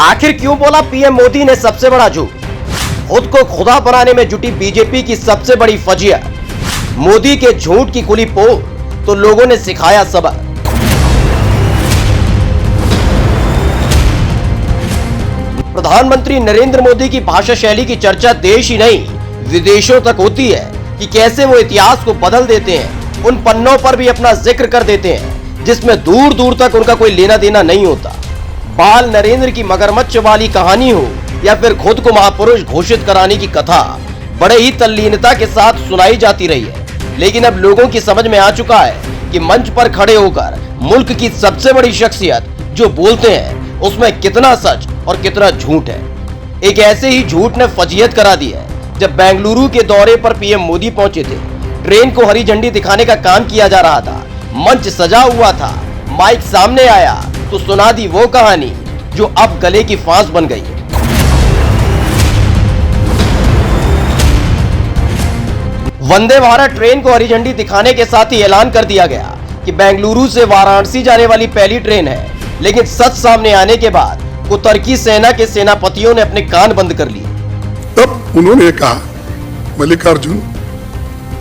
आखिर क्यों बोला पीएम मोदी ने सबसे बड़ा झूठ? खुद को खुदा बनाने में जुटी बीजेपी की सबसे बड़ी फजिया। मोदी के झूठ की खुली पोल तो लोगों ने सिखाया सबक। प्रधानमंत्री नरेंद्र मोदी की भाषा शैली की चर्चा देश ही नहीं विदेशों तक होती है कि कैसे वो इतिहास को बदल देते हैं, उन पन्नों पर भी अपना जिक्र कर देते हैं जिसमें दूर दूर तक उनका कोई लेना देना नहीं होता। बाल नरेंद्र की मगरमच्छ वाली कहानी हो या फिर खुद को महापुरुष घोषित कराने की कथा बड़े ही तल्लीनता के साथ सुनाई जाती रही है। लेकिन अब लोगों की समझ में आ चुका है कि मंच पर खड़े होकर मुल्क की सबसे बड़ी शख्सियत जो बोलते हैं उसमें कितना सच और कितना झूठ है। एक ऐसे ही झूठ ने फजीयत करा दी है जब बेंगलुरु के दौरे पर पीएम मोदी पहुंचे थे। ट्रेन को हरी झंडी दिखाने का काम किया जा रहा था, मंच सजा हुआ था, माइक सामने आया तो सुना दी वो कहानी जो अब गले की फांस बन गई है। वंदे भारत ट्रेन को हरी झंडी दिखाने के साथ ही ऐलान कर दिया गया कि बेंगलुरु से वाराणसी जाने वाली पहली ट्रेन है। लेकिन सच सामने आने के बाद कुतर्की सेना के सेनापतियों ने अपने कान बंद कर लिए। तब उन्होंने कहा, मल्लिकार्जुन,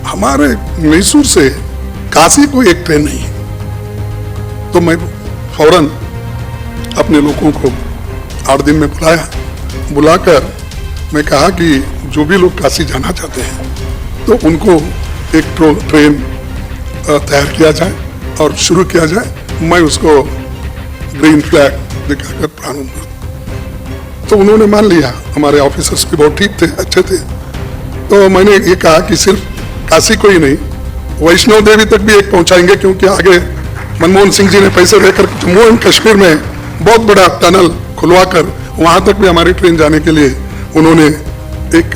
हमारे मैसूर से काशी को एक ट्रेन नहीं है। तो मैं फौरन अपने लोगों को 8 दिन में बुलाकर मैं कहा कि जो भी लोग काशी जाना चाहते हैं तो उनको एक ट्रेन तैयार किया जाए और शुरू किया जाए। मैं उसको ग्रीन फ्लैग दिखाकर प्रारंभ कर। तो उन्होंने मान लिया। हमारे ऑफिसर्स भी बहुत ठीक थे, अच्छे थे। तो मैंने ये कहा कि सिर्फ काशी को ही नहीं, वैष्णो देवी तक भी एक पहुंचाएंगे, क्योंकि आगे मनमोहन सिंह जी ने पैसे देकर जम्मू एंड कश्मीर में बहुत बड़ा टनल खुलवाकर वहां तक भी हमारी ट्रेन जाने के लिए उन्होंने एक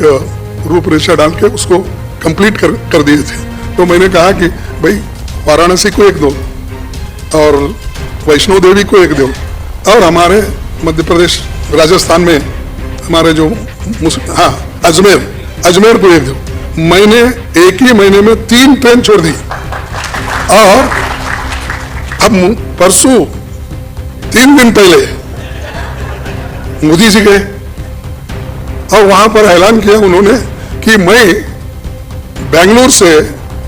रूपरेखा डाल के उसको कंप्लीट कर दिए थे। तो मैंने कहा कि भाई वाराणसी को एक दो और वैष्णो देवी को एक दो और हमारे मध्य प्रदेश राजस्थान में हमारे जो अजमेर को एक दो। मैंने एक ही महीने में 3 ट्रेन छोड़ दी और अब परसों 3 दिन पहले मोदी जी गए और वहां पर ऐलान किया उन्होंने कि मैं बेंगलुरु से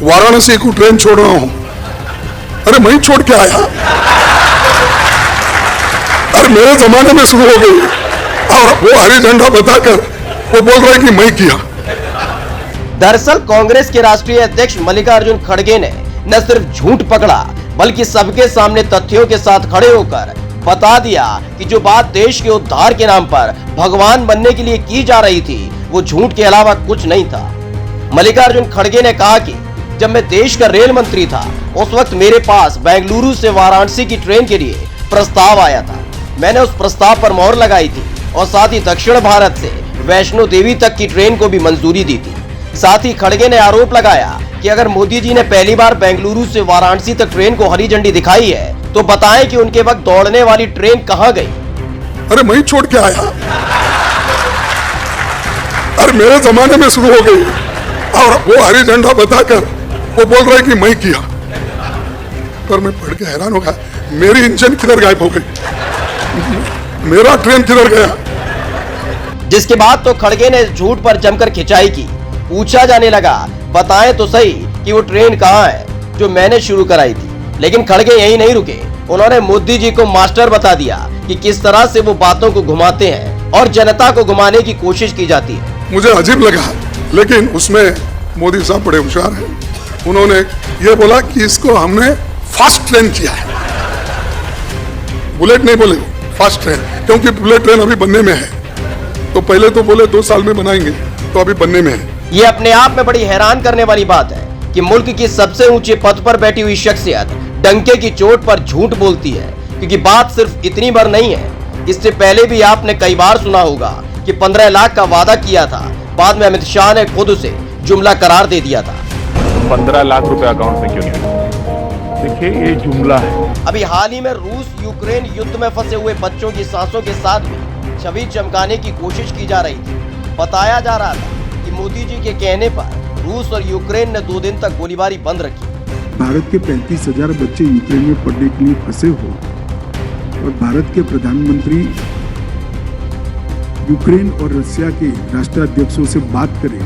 वाराणसी को ट्रेन छोड़ रहा हूं। अरे मैं छोड़ के आया, अरे मेरे जमाने में शुरू हो गई और वो हरी झंडा बताकर वो बोल रहा है कि मैं किया। दरअसल कांग्रेस के राष्ट्रीय अध्यक्ष मल्लिकार्जुन खड़गे ने न सिर्फ झूठ पकड़ा बल्कि सबके सामने तथ्यों के साथ खड़े होकर बता दिया कि जो बात देश के उद्धार के नाम पर भगवान बनने के लिए की जा रही थी वो झूठ के अलावा कुछ नहीं था। मल्लिकार्जुन खड़गे ने कहा कि जब मैं देश का रेल मंत्री था उस वक्त मेरे पास बेंगलुरु से वाराणसी की ट्रेन के लिए प्रस्ताव आया था। मैंने उस प्रस्ताव पर मोहर लगाई थी और साथ ही दक्षिण भारत से वैष्णो देवी तक की ट्रेन को भी मंजूरी दी थी। साथ ही खड़गे ने आरोप लगाया कि अगर मोदी जी ने पहली बार बेंगलुरु से वाराणसी तक ट्रेन को हरी झंडी दिखाई है तो बताएं कि उनके वक्त दौड़ने वाली ट्रेन कहां गई। अरे मैं छोड़ के आया, अरे मेरे जमाने में शुरू हो गई और वो हरी झंडा बताकर वो बोल रहा है कि मैं किया। पर मैं पढ़ के हैरान हो गया, मेरी इंजन किधर गायब हो गई, मेरा ट्रेन किधर गया। जिसके बाद तो खड़गे ने झूठ पर जमकर खिंचाई की। पूछा जाने लगा, बताएं तो सही कि वो ट्रेन कहां है जो मैंने शुरू कराई थी। लेकिन खड़गे यही नहीं रुके, उन्होंने मोदी जी को मास्टर बता दिया कि किस तरह से वो बातों को घुमाते हैं और जनता को घुमाने की कोशिश की जाती है। मुझे अजीब लगा, लेकिन उसमें मोदी साहब बड़े होशियार हैं। उन्होंने ये बोला कि इसको हमने फास्ट ट्रेन किया है, बुलेट नहीं बोले, फास्ट ट्रेन, क्योंकि बुलेट ट्रेन अभी बनने में है। तो पहले तो बोले 2 साल में बनाएंगे, तो अभी बनने में है। ये अपने आप में बड़ी हैरान करने वाली बात है कि मुल्क की सबसे ऊंचे पद पर बैठी हुई शख्सियत डंके की चोट पर झूठ बोलती है। क्योंकि बात सिर्फ इतनी बार नहीं है, इससे पहले भी आपने कई बार सुना होगा कि 15 लाख का वादा किया था, बाद में अमित शाह ने खुद उसे जुमला करार दे दिया था। 15 लाख रुपए अकाउंट में क्यों नहीं? देखिए ये जुमला है। अभी हाल ही में रूस यूक्रेन युद्ध में फंसे हुए बच्चों की सांसों के साथ भी छवि चमकाने की कोशिश की जा रही थी। बताया जा रहा था कि मोदी जी के कहने पर रूस और यूक्रेन ने 2 दिन तक गोलीबारी बंद रखी। भारत के 35,000 बच्चे यूक्रेन में पढ़ने के लिए फंसे हो और भारत के प्रधानमंत्री यूक्रेन और रसिया के राष्ट्राध्यक्षों से बात करें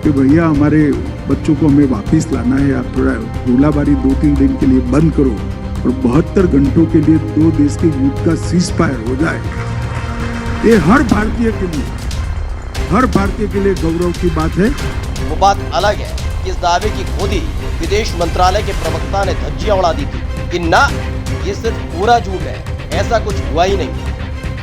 कि भैया हमारे बच्चों को हमें वापस लाना है, आप थोड़ा गोलाबारी 2-3 दिन के लिए बंद करो और 72 घंटों के लिए 2 देश के युद्ध का सीज फायर हो जाए। ये हर भारतीय के लिए गौरव की बात है। वो बात अलग है कि इस दावे की खुद ही विदेश मंत्रालय के प्रवक्ता ने धज्जियां उड़ा दी थी कि ना, ये सिर्फ पूरा झूठ है, ऐसा कुछ हुआ ही नहीं।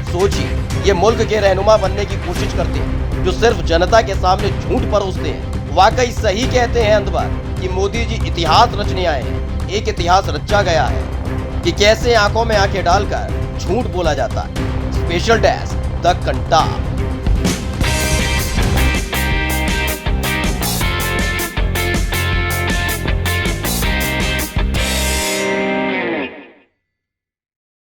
सोचिए, ये मुल्क के रहनुमा बनने की कोशिश करते हैं जो सिर्फ जनता के सामने झूठ परोसते हैं। वाकई सही कहते हैं अंधवर कि मोदी जी इतिहास रचने आए हैं। एक इतिहास रचा गया है कि कैसे आंखों में आंखें डालकर झूठ बोला जाता है। Special desk the Kantap.